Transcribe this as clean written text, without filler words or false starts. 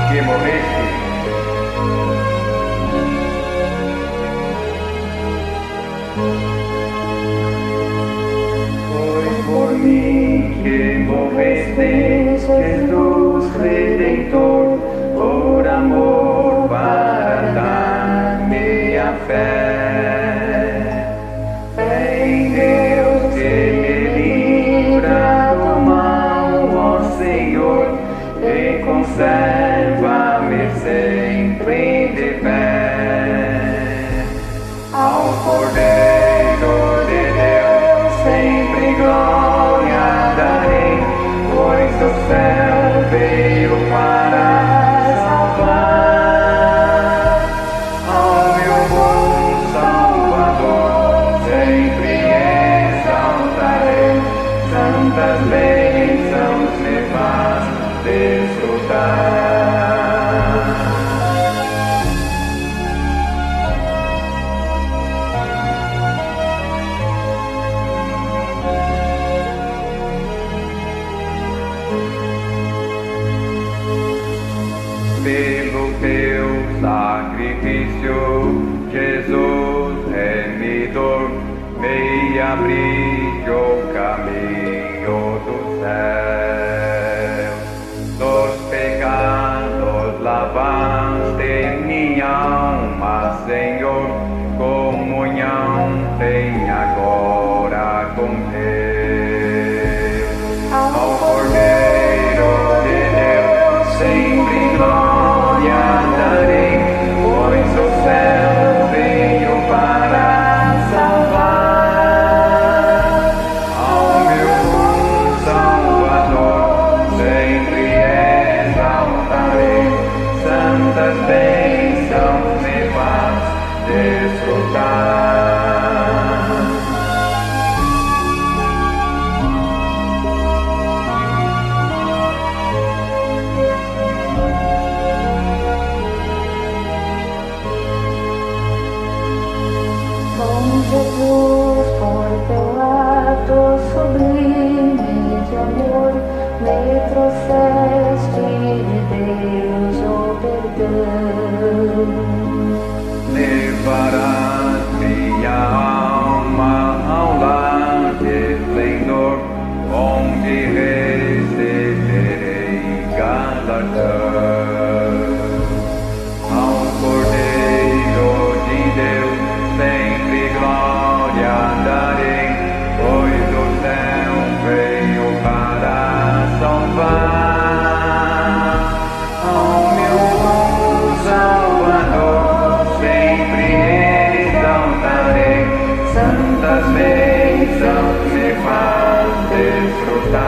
que morreste. Foi por mim que morreste, Jesus Redentor, por amor para dar-me a fé. Fé em Deus que me livra do mal, ó Senhor, e conserva-me sempre de pé. Ao Cordeiro de Deus sempre glória darei, pois do céu veio para salvar. Ao meu bom Salvador sempre exaltarei, santas bênçãos me faz desfrutar. Pelo teu sacrifício, Jesus remidor, me abriste o caminho do céu. Dos pecados lavaste minha alma, Senhor, comunhão tem agora com Deus. Ao Cordeiro de Deus sempre glória darei, pois o céu veio para salvar. Ao meu bom Salvador sempre exaltarei, santas bênçãos me faz desfrutar. Jesus, por teu ato sublime de amor, me trouxeste de Deus o perdão. Levarás minha alma ao lar de esplendor, onde receberei galardão. Ao Cordeiro de Deus sempre glória darei, pois do céu veio para salvar. Ao meu bom Salvador sempre exaltarei, santas bênçãos me faz desfrutar.